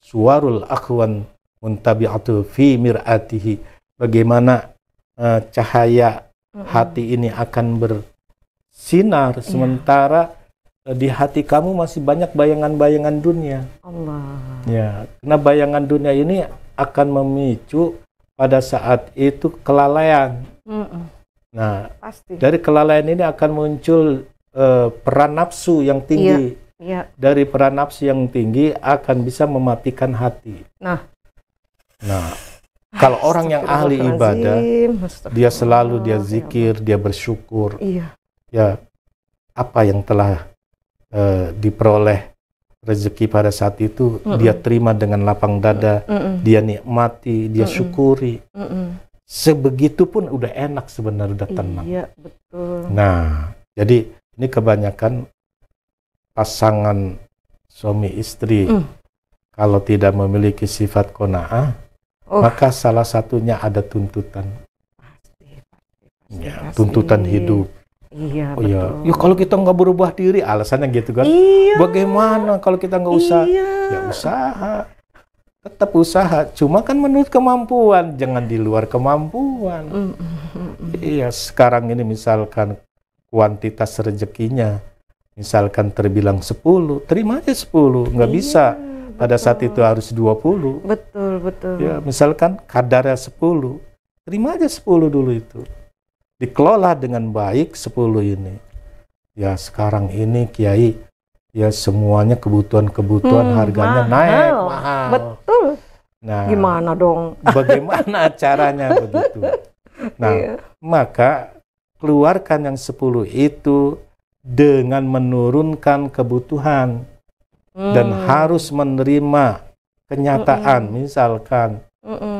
suwarul akhwan muntabi'atu fi mir'atihi. Bagaimana cahaya hati ini akan bersinar sementara di hati kamu masih banyak bayangan-bayangan dunia. Allah. Ya, karena bayangan dunia ini akan memicu pada saat itu kelalaian. Nah, pasti. Dari kelalaian ini akan muncul peran nafsu yang tinggi. Iya. Dari peran nafsu yang tinggi akan bisa mematikan hati. Nah, kalau orang yang ahli ibadah, dia selalu dia zikir, dia bersyukur. Iya. Ya, apa yang telah diperoleh rezeki pada saat itu, dia terima dengan lapang dada, dia nikmati, dia syukuri. Sebegitu pun udah enak sebenarnya, udah tenang. Iya, betul. Nah, jadi ini kebanyakan pasangan suami istri kalau tidak memiliki sifat qanaah, maka salah satunya ada tuntutan. Pasti. Tuntutan hidup. Iya, betul. Ya kalau kita nggak berubah diri, alasannya gitu kan. Iya. Bagaimana kalau kita nggak usaha? Iya. Ya usaha. Tetap usaha, cuma kan menurut kemampuan, jangan di luar kemampuan. Iya, sekarang ini misalkan kuantitas rezekinya, misalkan terbilang 10, terima aja 10, nggak bisa. Pada saat itu harus 20. Betul. Ya, misalkan kadarnya 10, terima aja 10 dulu itu. Dikelola dengan baik 10 ini. Ya, sekarang ini Kiai, ya semuanya kebutuhan harganya naik mahal. Betul. Nah, gimana dong? Bagaimana caranya begitu? Nah, maka keluarkan yang 10 itu dengan menurunkan kebutuhan dan harus menerima kenyataan. Misalkan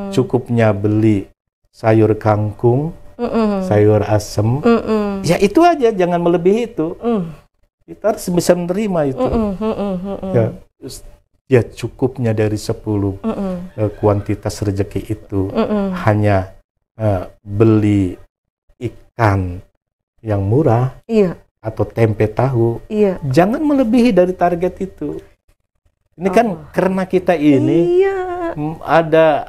cukupnya beli sayur kangkung, sayur asem, ya itu aja, jangan melebihi itu. Kita harus bisa menerima itu. Ya cukupnya dari 10 kuantitas rezeki itu hanya beli ikan yang murah atau tempe tahu. Jangan melebihi dari target itu. Ini kan karena kita ini ada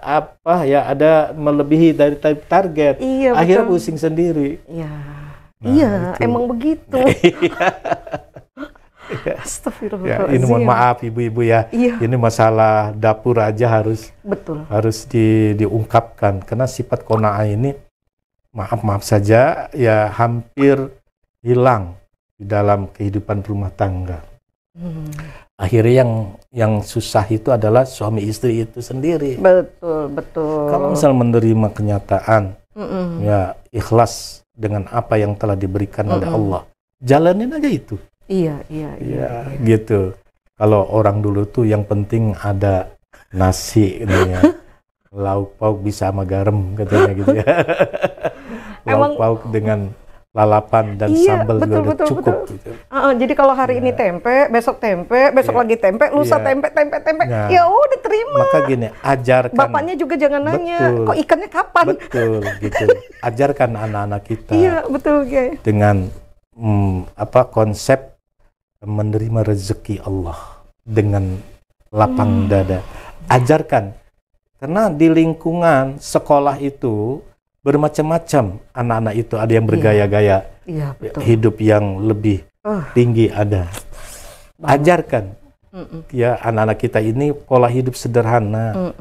ada melebihi dari target. Akhirnya pusing sendiri. Nah, emang begitu. Astagfirullah. Ya, ini mohon maaf ibu-ibu ya. Ini masalah dapur aja harus diungkapkan karena sifat qanaah ini maaf saja ya hampir hilang di dalam kehidupan rumah tangga. Akhirnya yang susah itu adalah suami istri itu sendiri. Betul. Kalau misal menerima kenyataan, ya ikhlas dengan apa yang telah diberikan oleh Allah, jalanin aja itu. Iya, gitu. Kalau orang dulu tuh yang penting ada nasi ya. Lauk pauk bisa sama garam katanya gitu ya. Lauk pauk dengan lalapan dan sambal juga udah cukup. Gitu. Jadi kalau hari ini tempe, besok lagi tempe, lusa tempe. Nah, ya udah terima. Maka gini, ajarkan. Bapaknya juga jangan nanya, kok ikannya kapan? Betul, gitu. Ajarkan anak-anak kita. Iya, betul, Kiai. Dengan konsep menerima rezeki Allah dengan lapang dada. Ajarkan. Karena di lingkungan sekolah itu bermacam-macam anak-anak itu, ada yang bergaya-gaya hidup yang lebih tinggi ada. Ajarkan ya anak-anak kita ini pola hidup sederhana.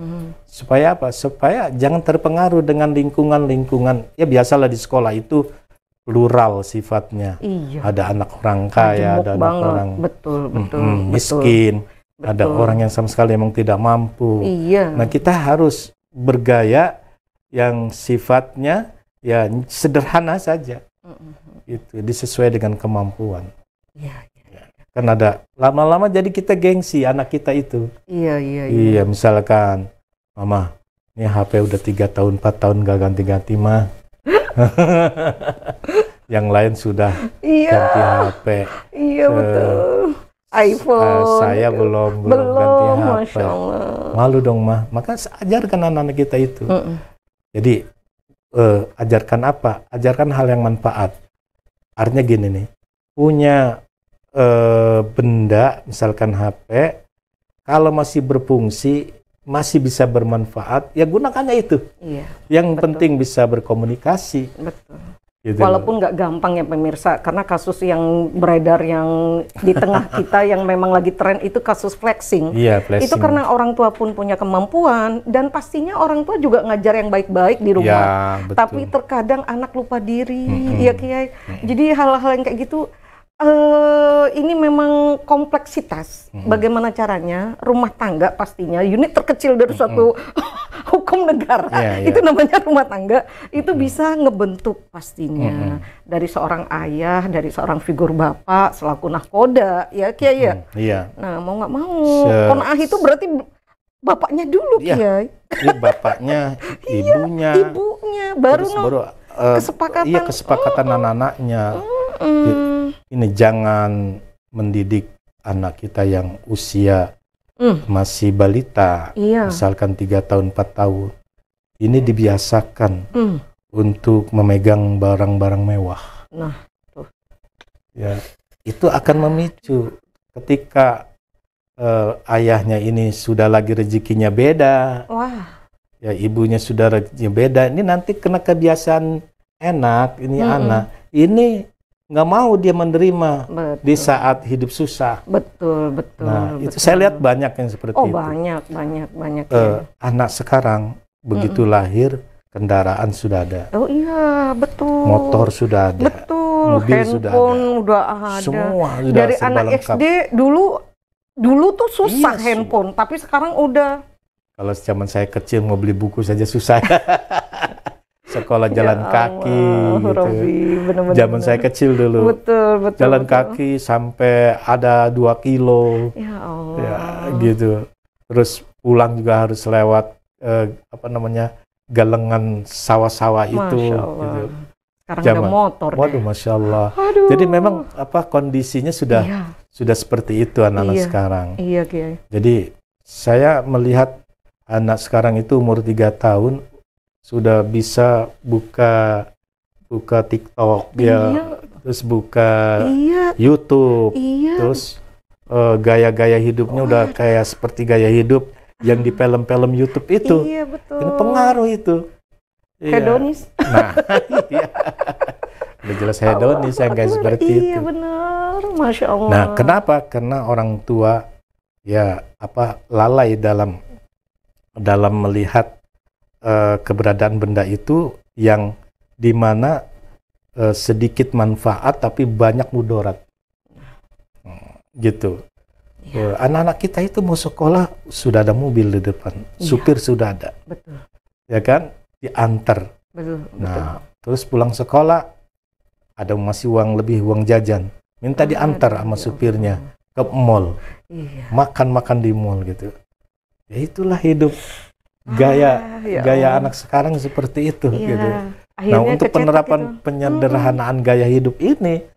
Supaya apa? Supaya jangan terpengaruh dengan lingkungan. Ya biasalah di sekolah itu plural sifatnya. Ada anak orang kaya, ada anak orang miskin, ada orang yang sama sekali memang tidak mampu. Nah, kita harus bergaya yang sifatnya ya sederhana saja. Itu disesuai dengan kemampuan. kan ada lama-lama jadi kita gengsi anak kita itu. Iya, misalkan mama ini HP udah 3 tahun 4 tahun gak ganti-ganti mah. Yang lain sudah ganti HP. Iya betul. iPhone. Saya belum ganti HP. Masya Allah. Malu dong mah. Maka ajarkan anak-anak kita itu. Jadi ajarkan apa? Ajarkan hal yang manfaat. Artinya gini nih, punya benda misalkan HP, kalau masih berfungsi, masih bisa bermanfaat, ya gunakannya itu. Iya. Yang penting bisa berkomunikasi. Betul. Gitu. Walaupun nggak gampang ya pemirsa, karena kasus yang beredar yang di tengah kita yang memang lagi tren itu kasus flexing. Iya, flexing. Itu karena orang tua pun punya kemampuan dan pastinya orang tua juga ngajar yang baik-baik di rumah. Ya, betul. Tapi terkadang anak lupa diri, ya Kiai. Jadi hal-hal yang kayak gitu, ini memang kompleksitas. Bagaimana caranya rumah tangga pastinya unit terkecil dari suatu hukum negara, itu namanya rumah tangga, itu bisa ngebentuk pastinya dari seorang ayah, dari seorang figur bapak selaku nahkoda, ya Kiai ya. Iya. Nah mau nggak mau, konaah itu berarti bapaknya dulu Kiai. Iya, bapaknya, ibunya, baru kesepakatan. Iya, kesepakatan anak-anaknya. Ini jangan mendidik anak kita yang usia masih balita, misalkan 3 tahun 4 tahun, ini dibiasakan untuk memegang barang-barang mewah. Nah, tuh. Ya, itu akan memicu ketika ayahnya ini sudah lagi rezekinya beda. Wah. Ya, ibunya sudah rezekinya beda. Ini nanti kena kebiasaan enak ini anak. Ini nggak mau dia menerima di saat hidup susah. Betul. Nah, itu saya lihat banyak yang seperti itu. Banyak. Anak sekarang begitu lahir, kendaraan sudah ada. Oh iya, betul. Motor sudah ada. Betul. Mobil handphone sudah ada. Udah ada. Semua sudah dari anak lengkap. SD dulu tuh susah handphone, tapi sekarang udah. Kalau zaman saya kecil mau beli buku saja susah. Sekolah jalan kaki gitu. Bener-bener. Zaman saya kecil dulu. Betul. Jalan kaki sampai ada 2 kilo. Ya Allah. Ya, gitu. Terus pulang juga harus lewat galengan sawah-sawah itu. Masya Allah. Gitu. Sekarang ada motor. Waduh, Masya Allah. Aduh. Jadi memang kondisinya sudah seperti itu anak-anak sekarang. Iya, Kiai. Jadi saya melihat anak sekarang itu umur 3 tahun sudah bisa buka TikTok, terus buka YouTube, terus gaya-gaya hidupnya udah kayak seperti gaya hidup yang di film-film YouTube itu. Iya, betul. Ini pengaruh itu. Hedonis. Nah, udah jelas hedonis yang kayak seperti itu. Iya, benar. Masya Allah. Nah, kenapa? Karena orang tua lalai dalam melihat keberadaan benda itu yang dimana sedikit manfaat tapi banyak mudarat, gitu. Anak-anak kita itu mau sekolah sudah ada mobil di depan, supir sudah ada, betul. Ya kan, diantar. Betul. Nah, terus pulang sekolah ada masih uang jajan, minta diantar sama supirnya ke mall, makan di mall gitu. Ya itulah hidup. Gaya anak sekarang seperti itu gitu. Nah, untuk penerapan penyederhanaan gaya hidup ini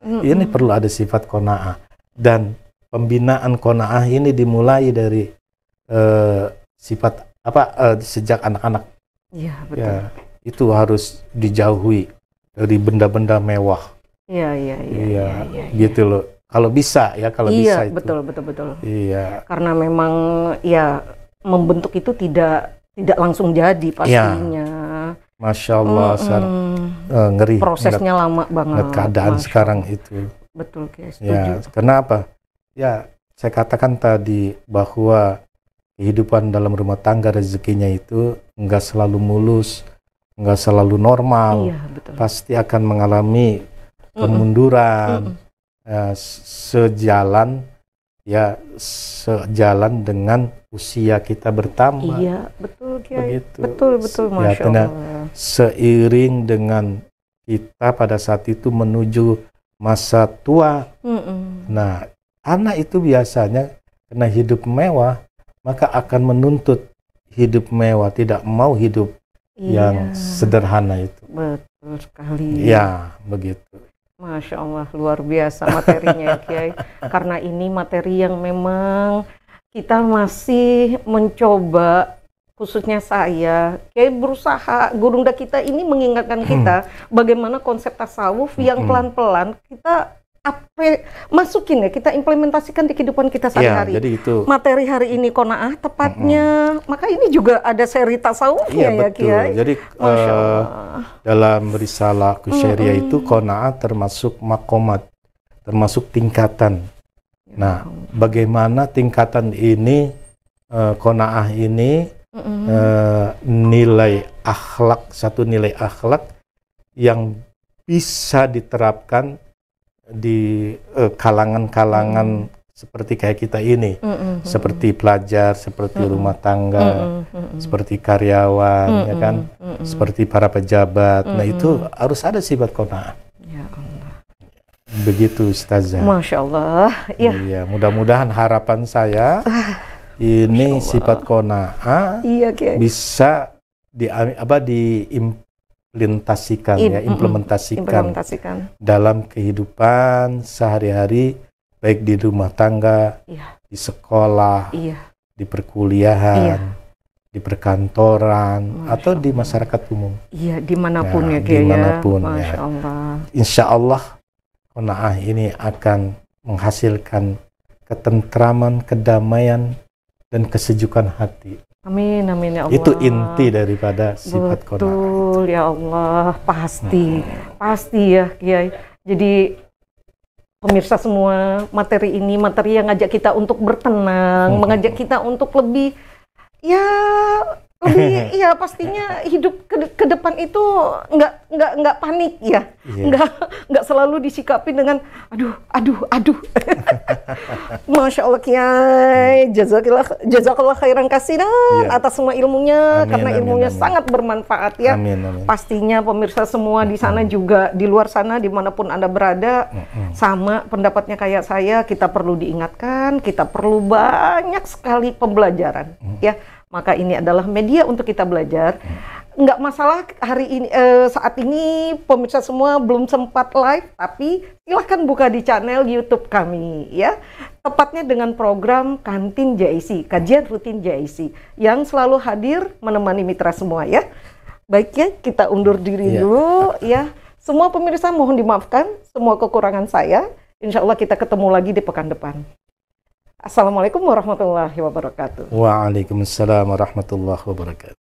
perlu ada sifat qanaah, dan pembinaan qanaah ini dimulai dari sifat sejak anak-anak. Iya, betul. Ya, itu harus dijauhi dari benda-benda mewah. Iya. Gitu loh. Kalau bisa bisa itu. Betul. Iya. Karena memang membentuk itu tidak langsung jadi pastinya. Masya Allah, ngeri. Prosesnya lama banget. Keadaan sekarang itu. Betul, guys. Ya, kenapa? Ya, saya katakan tadi bahwa kehidupan dalam rumah tangga rezekinya itu nggak selalu mulus, nggak selalu normal. Iya, betul. Pasti akan mengalami kemunduran. Sejalan dengan usia kita bertambah. Iya, betul, Kiai. Begitu. Betul, Masya Allah. Seiring dengan kita pada saat itu menuju masa tua, nah anak itu biasanya karena hidup mewah, maka akan menuntut hidup mewah, tidak mau hidup yang sederhana itu. Betul sekali. Ya, begitu. Masya Allah, luar biasa materinya Kiai. Karena ini materi yang memang kita masih mencoba, khususnya saya, Kiai berusaha, gurunda kita ini mengingatkan kita bagaimana konsep tasawuf yang pelan-pelan kita masukin ya, kita implementasikan di kehidupan kita sehari-hari. Ya, jadi itu materi hari ini qanaah tepatnya, maka ini juga ada seri tasawufnya ya Kiai. Jadi dalam risalah Kusyairiyah itu qanaah termasuk makomat, termasuk tingkatan. Nah, bagaimana tingkatan ini, qanaah ini nilai akhlak, satu nilai akhlak yang bisa diterapkan di kalangan-kalangan seperti kayak kita ini, seperti pelajar, seperti rumah tangga, seperti karyawan, ya kan, seperti para pejabat. Nah, itu harus ada sifat qanaah. Ya Allah. Begitu Ustazah. Masya Allah. Ya. Iya, mudah-mudahan harapan saya ini sifat qanaah bisa implementasikan dalam kehidupan sehari-hari, baik di rumah tangga, di sekolah, di perkuliahan, di perkantoran, atau di masyarakat umum. Iya, dimanapun ya, dimanapun Masya Allah. Insya Allah qanaah ini akan menghasilkan ketentraman, kedamaian, dan kesejukan hati. Amin, amin ya Allah. Itu inti daripada sifat qanaah. Betul ya Allah, pasti ya Kiai. Jadi pemirsa semua, materi ini materi yang ngajak kita untuk bertenang, mengajak kita untuk lebih ya pastinya hidup ke depan itu nggak panik ya, nggak selalu disikapi dengan aduh. Masya Allah Kiai, jazakallah khairan kasiran atas semua ilmunya, karena ilmunya sangat bermanfaat ya. Pastinya pemirsa semua di sana juga, di luar sana dimanapun Anda berada, sama pendapatnya kayak saya, kita perlu diingatkan, kita perlu banyak sekali pembelajaran ya. Maka ini adalah media untuk kita belajar. Nggak masalah hari ini, saat ini pemirsa semua belum sempat live, tapi silahkan buka di channel YouTube kami ya. Tepatnya dengan program Kantin JIC, kajian rutin JIC, yang selalu hadir menemani mitra semua ya. Baik ya, kita undur diri dulu ya. Semua pemirsa mohon dimaafkan semua kekurangan saya. Insya Allah kita ketemu lagi di pekan depan. Assalamualaikum warahmatullahi wabarakatuh. Waalaikumsalam warahmatullahi wabarakatuh.